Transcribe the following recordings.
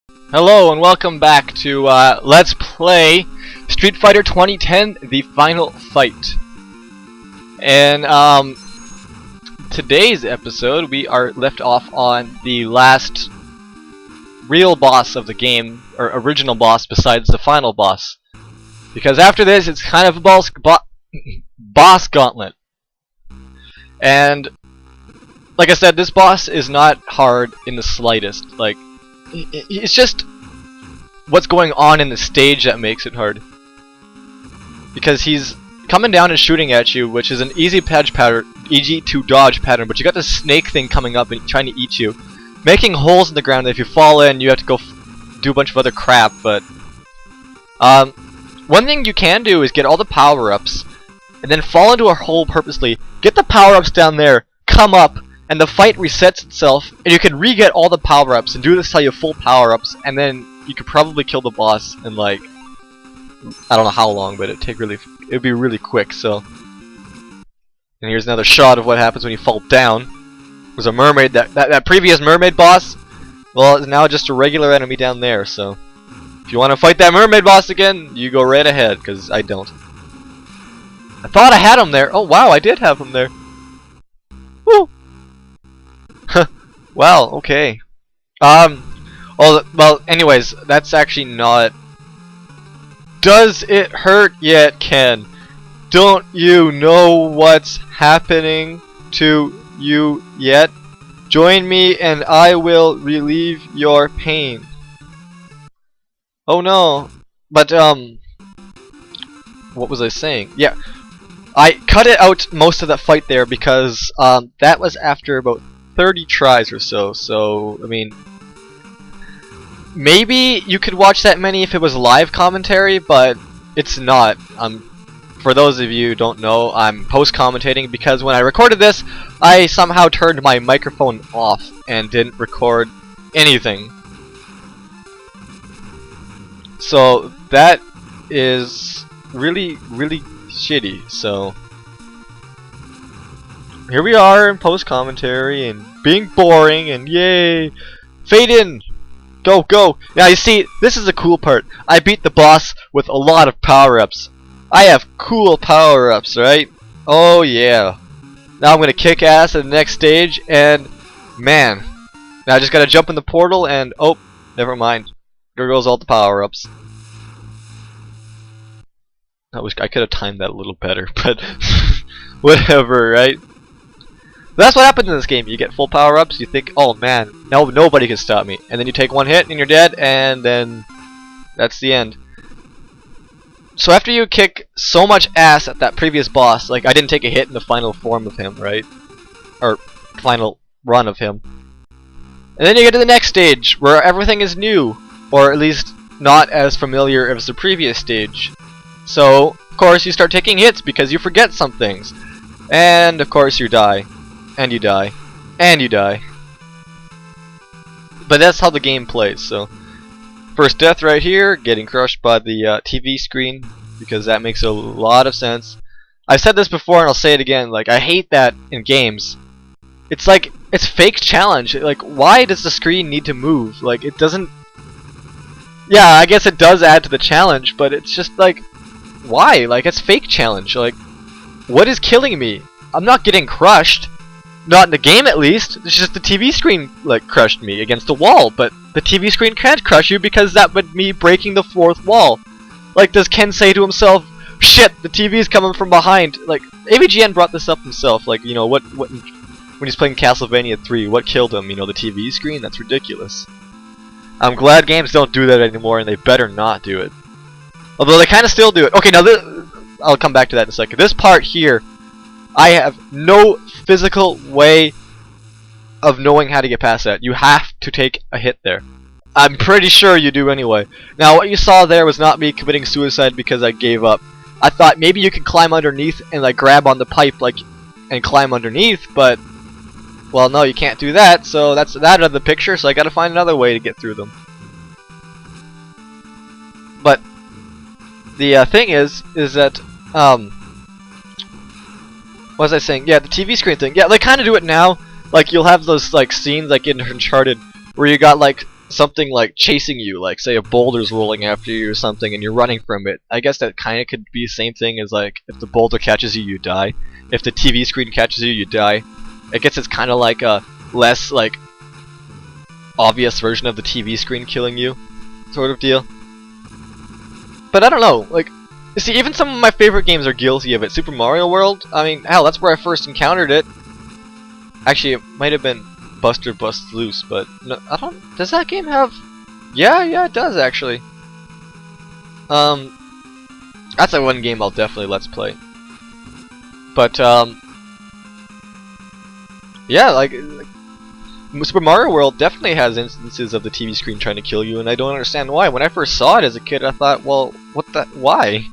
Hello and welcome back to Let's Play Street Fighter 2010: The Final Fight. And today's episode we are left off on the last real boss of the game, or original boss besides the final boss. Because after this it's kind of a boss gauntlet. And like I said, this boss is not hard in the slightest. Like, it's just what's going on in the stage that makes it hard. Because he's coming down and shooting at you, which is an easy to dodge pattern, but you got this snake thing coming up and trying to eat you, making holes in the ground. If you fall in, you have to go do a bunch of other crap. But one thing you can do is get all the power-ups and then fall into a hole purposely, get the power-ups down there, come up, and the fight resets itself, and you can re-get all the power-ups and do this till you have full power-ups, and then you could probably kill the boss in, like, I don't know how long, but it'd be really quick. So, and here's another shot of what happens when you fall down. There's a mermaid, that previous mermaid boss, well, is now just a regular enemy down there. So if you want to fight that mermaid boss again, you go right ahead, because I don't. I thought I had him there. Oh wow, I did have him there. Woo! Well, okay. Well, anyways, that's actually not... Does it hurt yet, Ken? Don't you know what's happening to you yet? Join me and I will relieve your pain. Oh no. But, what was I saying? Yeah. I cut it out most of that fight there because, that was after about 30 tries or so, I mean, maybe you could watch that many if it was live commentary, but it's not. For those of you who don't know, I'm post-commentating because when I recorded this, I somehow turned my microphone off and didn't record anything. So that is really, really shitty, so... Here we are in post-commentary and being boring and yay! Fade in! Go, go! Now you see, this is the cool part. I beat the boss with a lot of power-ups. I have cool power-ups, right? Oh yeah. Now I'm gonna kick ass at the next stage and man. Now I just gotta jump in the portal and oh, never mind. There goes all the power-ups. I could have timed that a little better, but whatever, right? That's what happens in this game. You get full power-ups, you think, oh man, now nobody can stop me. And then you take one hit and you're dead, and then that's the end. So after you kick so much ass at that previous boss, like I didn't take a hit in the final form of him, right? Or final run of him. And then you get to the next stage, where everything is new. Or at least not as familiar as the previous stage. So, of course, you start taking hits because you forget some things. And, of course, you die. And you die. And you die. But that's how the game plays, so... First death right here, getting crushed by the TV screen, because that makes a lot of sense. I've said this before and I'll say it again, like, I hate that in games. It's like, it's fake challenge. Like, why does the screen need to move? Like, it doesn't... Yeah, I guess it does add to the challenge, but it's just like... Why? Like, it's fake challenge. Like, what is killing me? I'm not getting crushed. Not in the game, at least. It's just the TV screen, like, crushed me against the wall. But the TV screen can't crush you because that would be breaking the fourth wall. Like, does Ken say to himself, shit, the TV's coming from behind? Like, AVGN brought this up himself. Like, you know, when he's playing Castlevania 3, what killed him? You know, the TV screen? That's ridiculous. I'm glad games don't do that anymore, and they better not do it. Although they kind of still do it. Okay, now I'll come back to that in a second. This part here, I have no physical way of knowing how to get past that. You have to take a hit there. I'm pretty sure you do anyway. Now what you saw there was not me committing suicide because I gave up. I thought maybe you could climb underneath and like grab on the pipe like and climb underneath, but well no, you can't do that, so that's that out of the picture, so I gotta find another way to get through them. But the thing is that what was I saying? Yeah, the TV screen thing. Yeah, they kind of do it now. Like, you'll have those, like, scenes, like, in Uncharted, where you got, like, something like chasing you, like say a boulder's rolling after you or something and you're running from it. I guess that kind of could be the same thing as like if the boulder catches you, you die. If the TV screen catches you, you die. I guess it's kind of like a less like obvious version of the TV screen killing you sort of deal. But I don't know, like, see, even some of my favorite games are guilty of it. Super Mario World, I mean, hell, that's where I first encountered it. Actually, it might have been Buster Bust Loose, but no, I don't. Does that game have? Yeah, it does actually. That's a one game I'll definitely let's play. But yeah, like Super Mario World definitely has instances of the TV screen trying to kill you, and I don't understand why. When I first saw it as a kid, I thought, well, what the? Why?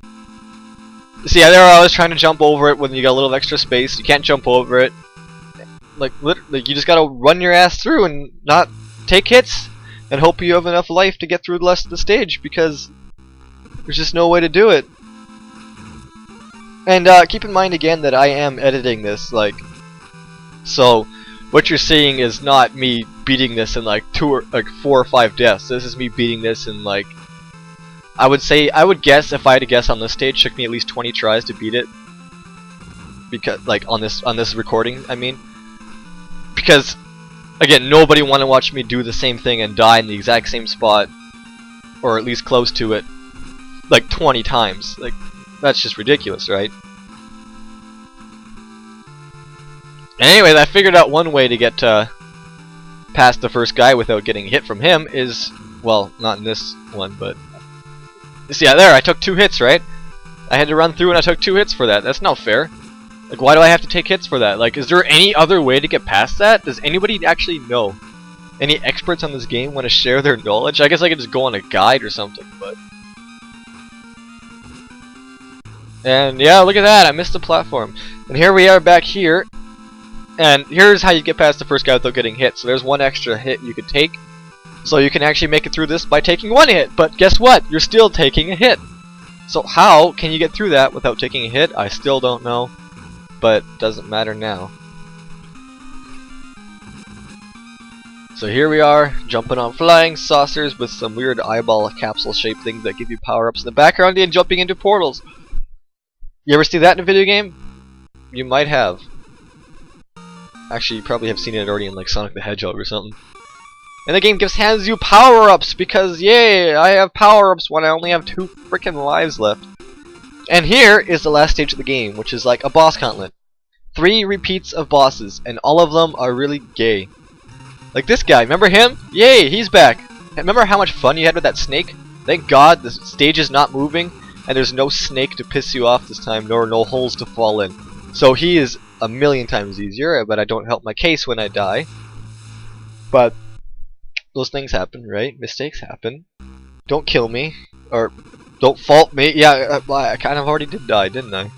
See, they're always trying to jump over it when you got a little extra space. You can't jump over it. Like, literally, you just gotta run your ass through and not take hits and hope you have enough life to get through the rest of the stage, because there's just no way to do it. And keep in mind again that I am editing this, like, so what you're seeing is not me beating this in like 4 or 5 deaths. This is me beating this in like, I would guess, if I had to guess on this stage, took me at least 20 tries to beat it. Because like on this recording, I mean. Because, again, nobody want to watch me do the same thing and die in the exact same spot, or at least close to it, like 20 times. Like, that's just ridiculous, right? Anyway, I figured out one way to get past the first guy without getting hit from him is, well, not in this one, but see, yeah, there, I took 2 hits, right? I had to run through and I took 2 hits for that. That's not fair. Like, why do I have to take hits for that? Like, is there any other way to get past that? Does anybody actually know? Any experts on this game want to share their knowledge? I guess I could just go on a guide or something, but... And yeah, look at that, I missed the platform. And here we are back here. And here's how you get past the first guy without getting hit. So there's one extra hit you could take. So you can actually make it through this by taking 1 hit. But guess what? You're still taking a hit. So how can you get through that without taking a hit? I still don't know. But doesn't matter now. So here we are, jumping on flying saucers with some weird eyeball capsule shaped things that give you power-ups in the background and jumping into portals. You ever see that in a video game? You might have. Actually, you probably have seen it already in like Sonic the Hedgehog or something. And the game hands you power-ups because, yay, I have power-ups when I only have 2 freaking lives left. And here is the last stage of the game, which is like a boss gauntlet. 3 repeats of bosses, and all of them are really gay. Like this guy, remember him? Yay, he's back. And remember how much fun you had with that snake? Thank God the stage is not moving, and there's no snake to piss you off this time, nor no holes to fall in. So he is a million times easier, but I don't help my case when I die. But those things happen, right? Mistakes happen. Don't kill me, or don't fault me. Yeah, I kind of already did die, didn't I?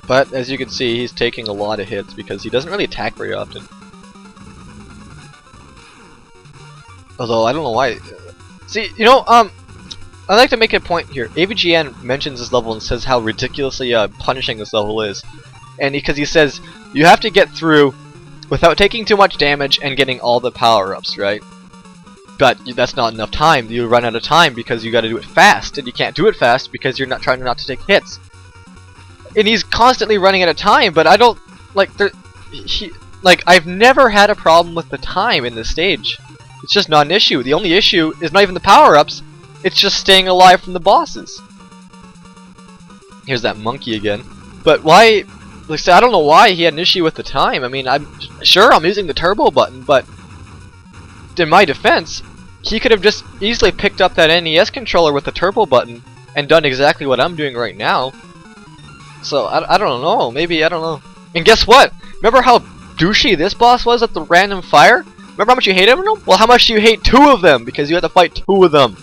But as you can see, he's taking a lot of hits because he doesn't really attack very often. Although I don't know why. See, you know, I'd like to make a point here. AVGN mentions this level and says how ridiculously punishing this level is, and because he says you have to get through without taking too much damage and getting all the power-ups, right? But that's not enough time. You run out of time because you got to do it fast, and you can't do it fast because you're not trying not to take hits. And he's constantly running out of time, but I don't like I've never had a problem with the time in this stage. It's just not an issue. The only issue is not even the power-ups. It's just staying alive from the bosses. Here's that monkey again. But why? Like, I don't know why he had an issue with the time. I mean, I'm sure I'm using the turbo button, but in my defense, he could have just easily picked up that NES controller with the turbo button and done exactly what I'm doing right now. So, I don't know. Maybe, I don't know. And guess what? Remember how douchey this boss was at the random fire? Remember how much you hate him? Well, how much do you hate 2 of them? Because you had to fight 2 of them.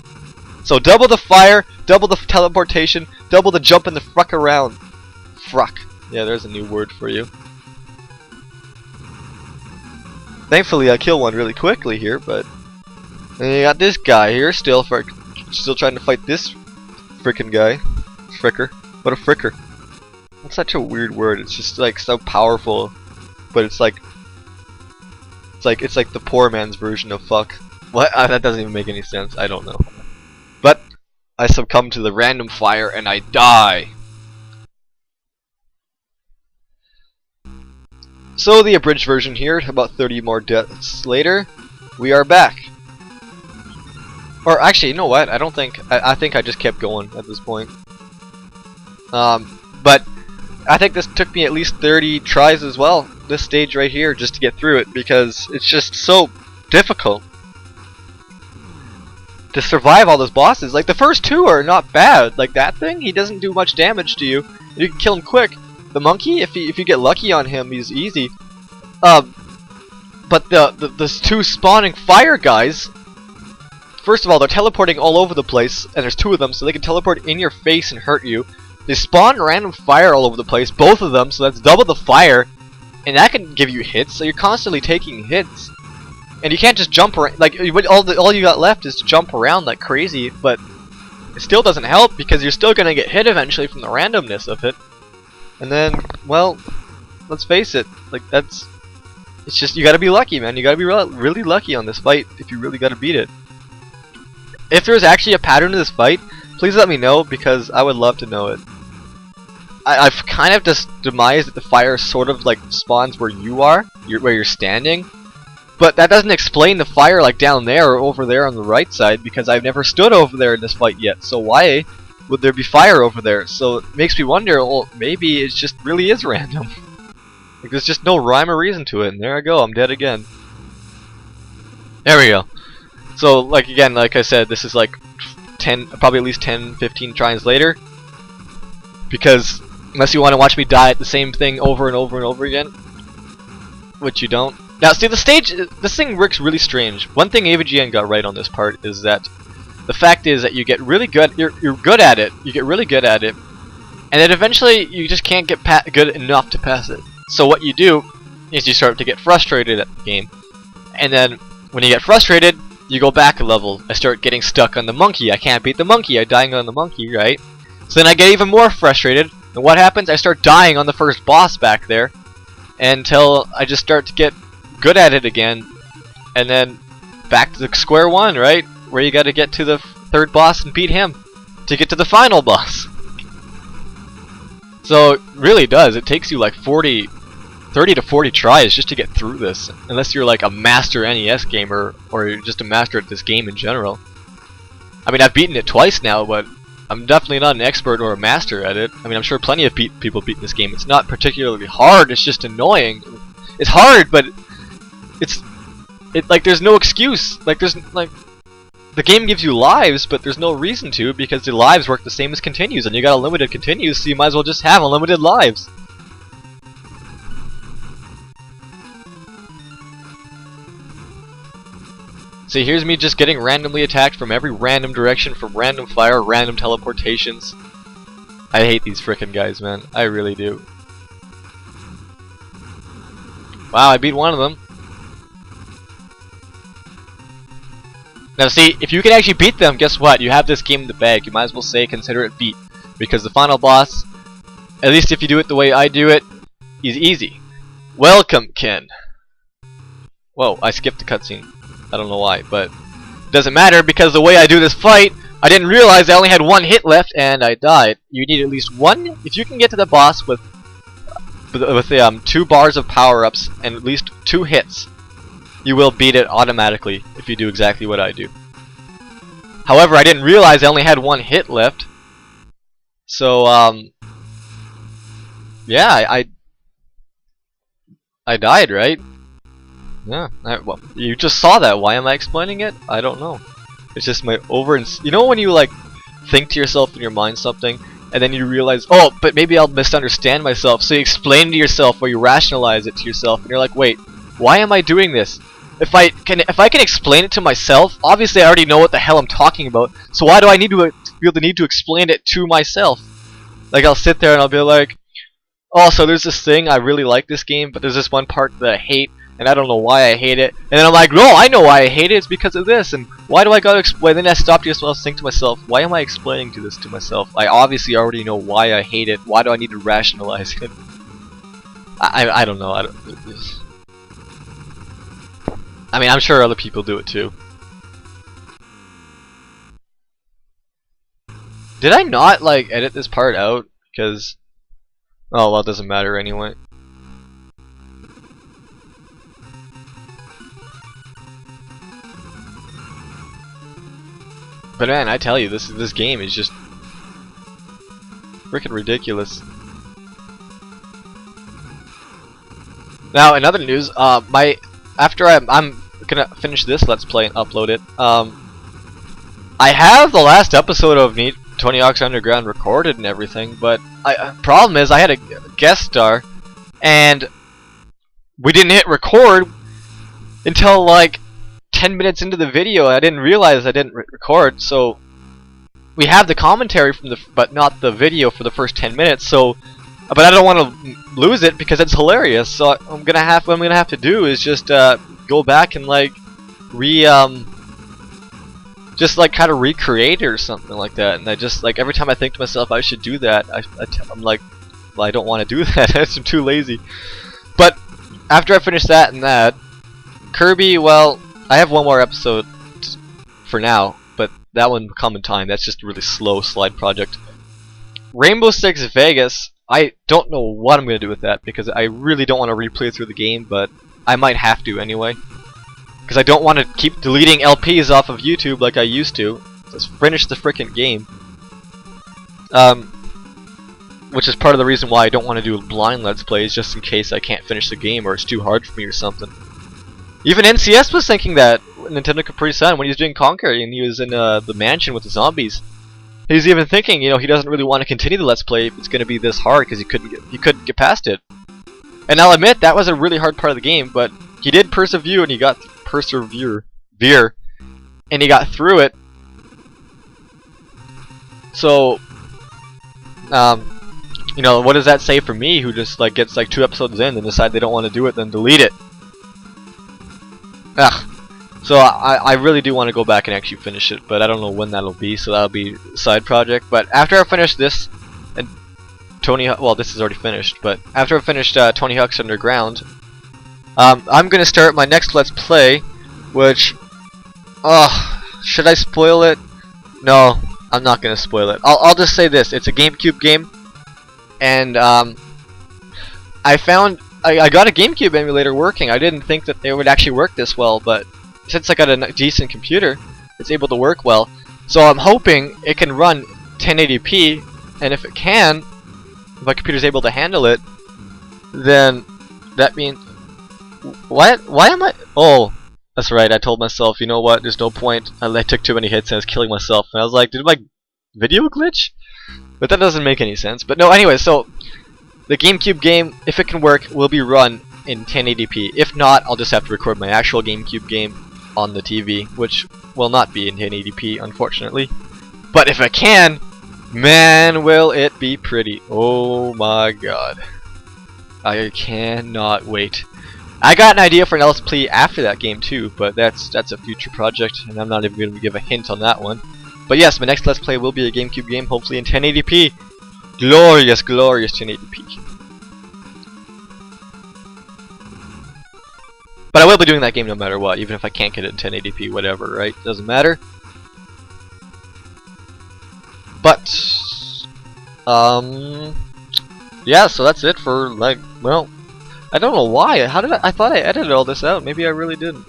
So, double the fire, double the teleportation, double the jump and the fruck around. Fruck. Yeah, there's a new word for you. Thankfully, I kill one really quickly here, but... And you got this guy here, still trying to fight this frickin' guy. Fricker. What a fricker. That's such a weird word. It's just like so powerful, but it's like It's like the poor man's version of fuck. What? That doesn't even make any sense. I don't know. But I succumb to the random fire and I die. So the abridged version here, about 30 more deaths later, we are back. Or actually, you know what? I don't think I think I just kept going at this point. But I think this took me at least 30 tries as well, this stage right here, just to get through it, because it's just so difficult to survive all those bosses. Like, the first two are not bad. Like, that thing, he doesn't do much damage to you. You can kill him quick. The monkey, if you get lucky on him, he's easy. But the two spawning fire guys, first of all, they're teleporting all over the place, and there's two of them, so they can teleport in your face and hurt you. They spawn random fire all over the place, both of them, so that's double the fire, and that can give you hits, so you're constantly taking hits. And you can't just jump around, like, all you got left is to jump around like crazy, but it still doesn't help, because you're still gonna get hit eventually from the randomness of it. And then, well, let's face it, like, it's just, you gotta be lucky, man. You gotta be really lucky on this fight if you really gotta beat it. If there's actually a pattern to this fight, please let me know, because I would love to know it. I've kind of just demised that the fire sort of like spawns where you are, where you're standing, but that doesn't explain the fire like down there or over there on the right side, because I've never stood over there in this fight yet. So why would there be fire over there? So it makes me wonder, well, maybe it just really is random. Like, there's just no rhyme or reason to it, and there I go, I'm dead again. There we go. So, like, again, like I said, this is like probably at least 10, 15 tries later, because unless you want to watch me die at the same thing over and over and over again, which you don't. Now, see, this thing works really strange. One thing AVGN got right on this part is that the fact is that you get really good, you're good at it, you get really good at it, and then eventually you just can't get good enough to pass it. So what you do is you start to get frustrated at the game, and then when you get frustrated, you go back a level. I start getting stuck on the monkey. I can't beat the monkey. I'm dying on the monkey, right? So then I get even more frustrated, and what happens? I start dying on the first boss back there, until I just start to get good at it again, and then back to the square one, right? Where you gotta get to the third boss and beat him to get to the final boss. So it really does. It takes you like 30 to 40 tries just to get through this, unless you're like a master NES gamer, or you're just a master at this game in general. I mean, I've beaten it twice now, but I'm definitely not an expert or a master at it. I mean, I'm sure plenty of people beat this game. It's not particularly hard, it's just annoying. It's hard, but like, there's no excuse. Like, the game gives you lives, but there's no reason to, because the lives work the same as continues, and you got unlimited continues, so you might as well just have unlimited lives. See, here's me just getting randomly attacked from every random direction, from random fire, random teleportations. I hate these frickin' guys, man. I really do. Wow, I beat one of them. Now see, if you can actually beat them, guess what? You have this game in the bag. You might as well say consider it beat. Because the final boss, at least if you do it the way I do it, is easy. Welcome, Ken. Whoa, I skipped the cutscene. I don't know why, but it doesn't matter, because the way I do this fight, I didn't realize I only had one hit left and I died. You need at least one. If you can get to the boss with 2 bars of power-ups and at least 2 hits, you will beat it automatically if you do exactly what I do. However, I didn't realize I only had 1 hit left. So, yeah, I died, right? Yeah, well, you just saw that. Why am I explaining it? I don't know. It's just my you know when you like think to yourself in your mind something, and then you realize, oh, but maybe I'll misunderstand myself. So you explain to yourself, or you rationalize it to yourself, and you're like, wait, why am I doing this? If I can explain it to myself, obviously I already know what the hell I'm talking about. So why do I need to feel the need to explain it to myself? Like, I'll sit there and I'll be like, oh, so there's this thing, I really like this game, but there's this one part that I hate, and I don't know why I hate it. And then I'm like, no, I know why I hate it. It's because of this. And why do I gotta explain? Then I stop to yourself, think to myself, why am I explaining this to myself? I obviously already know why I hate it. Why do I need to rationalize it? I don't know. I mean, I'm sure other people do it too. Did I not like edit this part out? Because, oh well, it doesn't matter anyway. But man, I tell you, this game is just freaking ridiculous. Now, in other news, after I'm gonna finish this Let's Play and upload it. I have the last episode of Tony Hawk's Underground recorded and everything, but problem is I had a guest star, and we didn't hit record until like 10 minutes into the video. I didn't realize I didn't record, so we have the commentary from but not the video for the first 10 minutes. So, but I don't want to lose it because it's hilarious. So what I'm gonna have to do is just go back and like just like kind of recreate it or something like that. And I just like every time I think to myself I should do that, I'm like, well, I don't want to do that. I'm too lazy. But after I finish that and that, Kirby, well, I have one more episode for now, but that one will come in time. That's just a really slow slide project. Rainbow Six Vegas, I don't know what I'm going to do with that because I really don't want to replay through the game, but I might have to anyway. Because I don't want to keep deleting LPs off of YouTube like I used to. Let's finish the frickin' game. Which is part of the reason why I don't want to do blind Let's Plays, just in case I can't finish the game or it's too hard for me or something. Even NCS was thinking that, Nintendo Capri Sun, when he was doing Conquer and he was in the mansion with the zombies. He's even thinking, you know, he doesn't really want to continue the Let's Play if it's going to be this hard because he couldn't get past it. And I'll admit that was a really hard part of the game, but he did persevere and he got and he got through it. So, you know, what does that say for me, who just like gets like 2 episodes in and decide they don't want to do it, then delete it? Ugh. So I really do want to go back and actually finish it, but I don't know when that'll be. So that'll be a side project. But after I finish this, and well, this is already finished. But after I finished Tony Hawk's Underground, I'm gonna start my next Let's Play, which, should I spoil it? No, I'm not gonna spoil it. I'll just say this: it's a GameCube game, and I got a GameCube emulator working. I didn't think that they would actually work this well, but since I got a decent computer, it's able to work well. So I'm hoping it can run 1080p, and if it can, if my computer's able to handle it, then that means... Why am I... Oh, that's right, I told myself, you know what, there's no point. I took too many hits and I was killing myself. And I was like, did my video glitch? But that doesn't make any sense. But no, anyway, so the GameCube game, if it can work, will be run in 1080p. If not, I'll just have to record my actual GameCube game on the TV, which will not be in 1080p, unfortunately. But if it can, man, will it be pretty. Oh my god. I cannot wait. I got an idea for an Let's Play after that game too, but that's a future project, and I'm not even going to give a hint on that one. But yes, my next Let's Play will be a GameCube game, hopefully in 1080p. Glorious, glorious 1080p. But I will be doing that game no matter what, even if I can't get it in 1080p, whatever, right? Doesn't matter. But, yeah, so that's it for, like, well, I don't know why. How did I thought I edited all this out. Maybe I really didn't.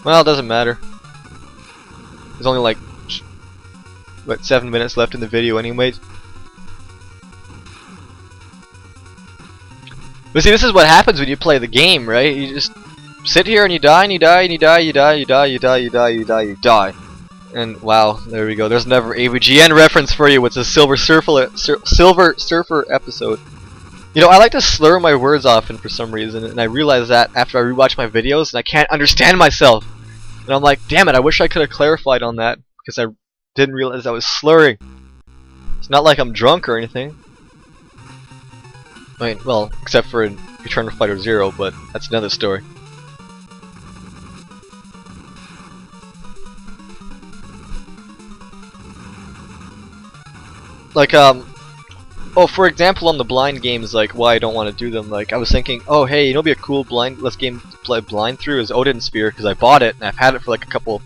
Well, it doesn't matter. There's only like, what, 7 minutes left in the video anyways. But see, this is what happens when you play the game, right? You just sit here and you die and you die and you die, you die, you die, you die, you die, you die, you die. And wow, there we go. There's another AVGN reference for you. It's a Silver Surfer episode. You know, I like to slur my words often for some reason, and I realize that after I rewatch my videos, and I can't understand myself. And I'm like, damn it, I wish I could have clarified on that, because I didn't realize I was slurring. It's not like I'm drunk or anything. I mean, well, except for in Eternal Fighter Zero, but that's another story. Like, Oh, for example, on the blind games, like why I don't want to do them. Like I was thinking, oh hey, you know, be a cool blind game to play blind through is Odin Sphere, because I bought it and I've had it for like a couple,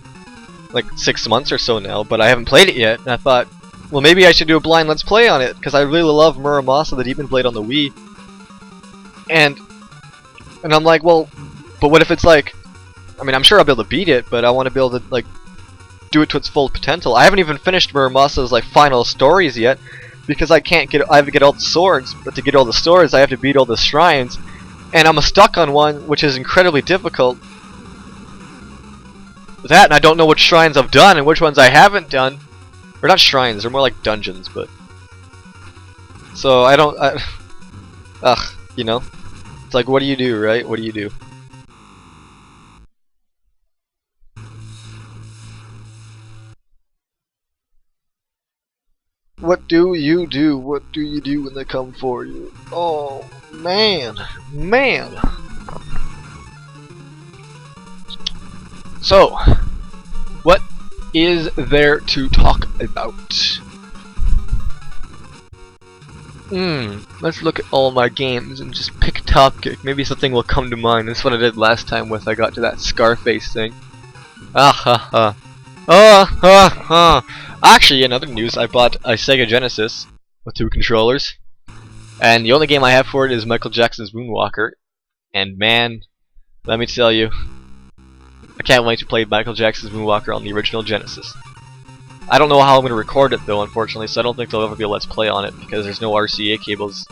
like 6 months or so now, but I haven't played it yet. And I thought, well, maybe I should do a blind let's play on it, because I really love Muramasa, the Demon Blade on the Wii. And I'm like, well, but what if it's like, I mean, I'm sure I'll be able to beat it, but I want to be able to like do it to its full potential. I haven't even finished Muramasa's like final stories yet, because I have to get all the swords, but to get all the swords I have to beat all the shrines, and I'm stuck on one which is incredibly difficult. That, and I don't know which shrines I've done and which ones I haven't done. Or not shrines, they're more like dungeons, but so you know, it's like, what do you do, right? What do you do? What do you do? What do you do when they come for you? Oh, man. Man. So, what is there to talk about? Let's look at all my games and just pick a topic. Maybe something will come to mind. That's what I did last time with I got to that Scarface thing. Actually, in other news, I bought a Sega Genesis with 2 controllers, and the only game I have for it is Michael Jackson's Moonwalker. And man, let me tell you, I can't wait to play Michael Jackson's Moonwalker on the original Genesis. I don't know how I'm going to record it though, unfortunately, so I don't think there'll ever be a Let's Play on it because there's no RCA cables.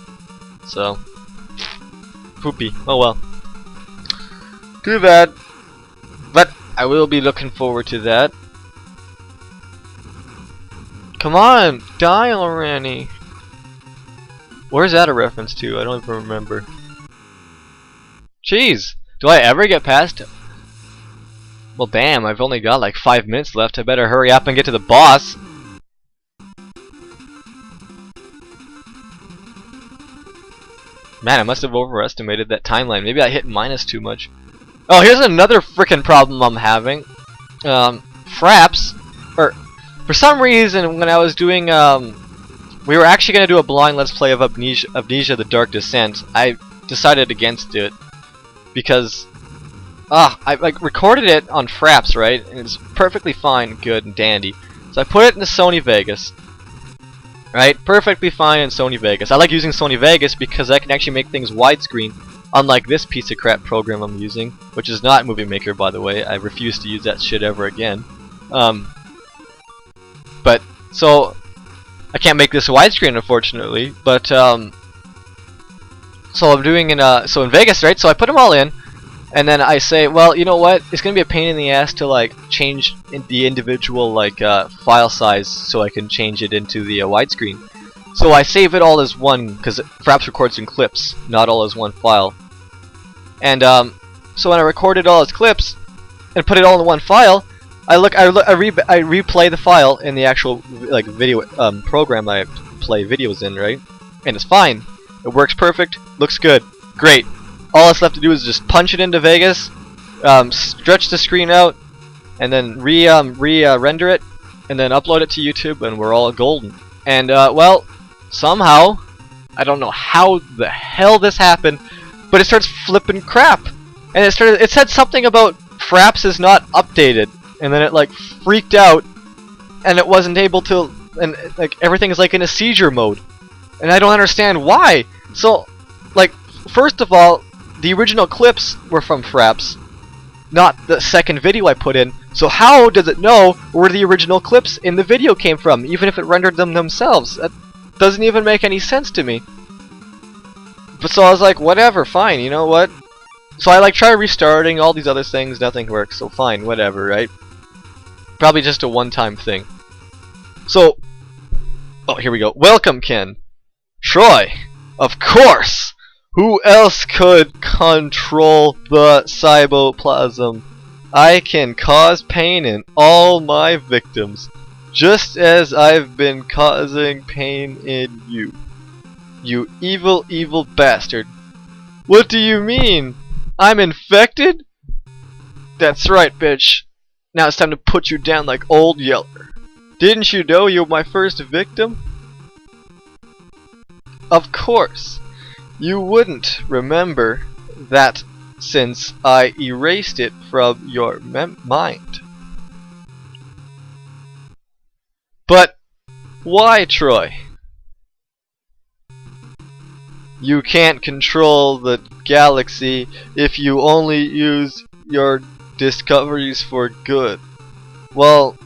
So, poopy. Oh well. Too bad. But I will be looking forward to that. Come on, die already. Where's that a reference to? I don't even remember. Jeez, do I ever get past it? Well, damn, I've only got like 5 minutes left. I better hurry up and get to the boss. Man, I must have overestimated that timeline. Maybe I hit minus too much. Oh, here's another frickin' problem I'm having. Fraps, or for some reason when I was doing, we were actually gonna do a blind let's play of Amnesia: The Dark Descent. I decided against it because I like recorded it on Fraps, right? And it's perfectly fine, good, and dandy. So I put it into Sony Vegas. Right? Perfectly fine in Sony Vegas. I like using Sony Vegas because I can actually make things widescreen, unlike this piece of crap program I'm using, which is not Movie Maker, by the way. I refuse to use that shit ever again. But so I can't make this widescreen, unfortunately. But so I'm doing in Vegas, right? So I put them all in, and then I say, well, you know what? It's gonna be a pain in the ass to like change the individual like file size so I can change it into the widescreen. So I save it all as one, because Fraps records in clips, not all as one file. And so when I recorded all as clips and put it all in one file, I replay the file in the actual like video program I play videos in, right? And it's fine. It works perfect. Looks good. Great. All that's left to do is just punch it into Vegas, stretch the screen out, and then render it, and then upload it to YouTube, and we're all golden. And well, somehow, I don't know how the hell this happened, but it starts flipping crap, and it said something about Fraps is not updated, and then it like freaked out, and it wasn't able to, and like everything is like in a seizure mode, and I don't understand why. So, like, first of all, the original clips were from Fraps, not the second video I put in. So how does it know where the original clips in the video came from, even if it rendered them themselves? That doesn't even make any sense to me. But so I was like, whatever, fine, you know what? So I like try restarting all these other things, nothing works, so fine, whatever, right? Probably just a one-time thing. So, oh, here we go. Welcome, Ken. Troy, of course! Who else could control the cytoplasm? I can cause pain in all my victims, just as I've been causing pain in you. You evil, evil bastard. What do you mean? I'm infected? That's right, bitch. Now it's time to put you down like Old Yeller. Didn't you know you're my first victim? Of course, you wouldn't remember that since I erased it from your mind. But why, Troy? You can't control the galaxy if you only use your discoveries for good. Well,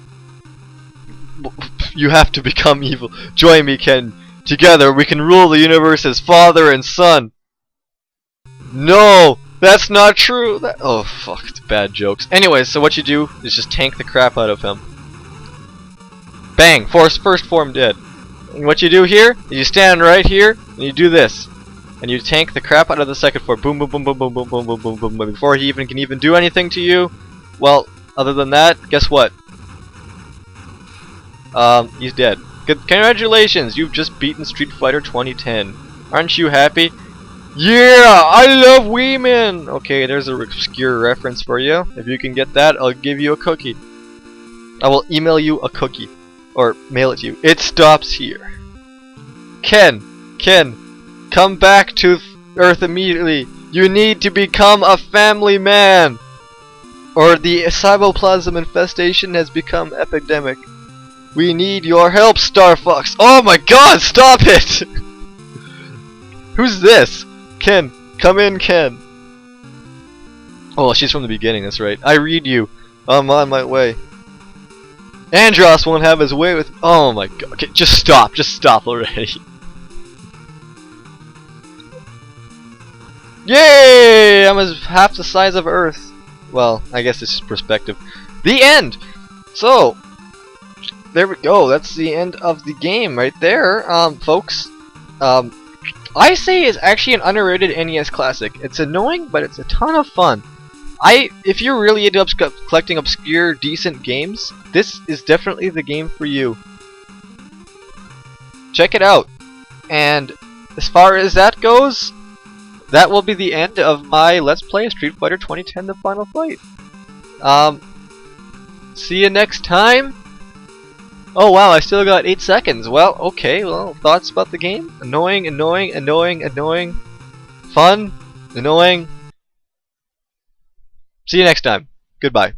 you have to become evil. Join me, Ken. Together we can rule the universe as father and son. No, that's not true. Oh fuck, it's bad jokes. Anyways, so what you do is just tank the crap out of him. Bang, first form dead. And what you do here is you stand right here and you do this. And you tank the crap out of the second floor. Boom, boom, boom, boom, boom, boom, boom, boom, boom, boom, boom. Before he can even do anything to you, well, other than that, guess what? He's dead. Good, congratulations, you've just beaten Street Fighter 2010. Aren't you happy? Yeah, I love women. Okay, there's an obscure reference for you. If you can get that, I'll give you a cookie. I will email you a cookie, or mail it to you. It stops here. Ken, come back to Earth immediately. You need to become a family man, or the cytoplasm infestation has become epidemic. We need your help, Star Fox. Oh my God! Stop it! Who's this? Ken, come in, Ken. Oh, she's from the beginning. That's right. I read you. I'm on my way. Andros won't have his way with. Oh my God! Okay, just stop already. Yay! I'm half the size of Earth. Well, I guess it's just perspective. The end! So, there we go. That's the end of the game right there, folks. I say it's actually an underrated NES classic. It's annoying, but it's a ton of fun. If you're really into collecting obscure, decent games, this is definitely the game for you. Check it out. And as far as that goes, that will be the end of my Let's Play Street Fighter 2010 The Final Fight. See you next time. Oh wow, I still got 8 seconds. Well, okay, well, thoughts about the game? Annoying, annoying, annoying, annoying. Fun, annoying. See you next time. Goodbye.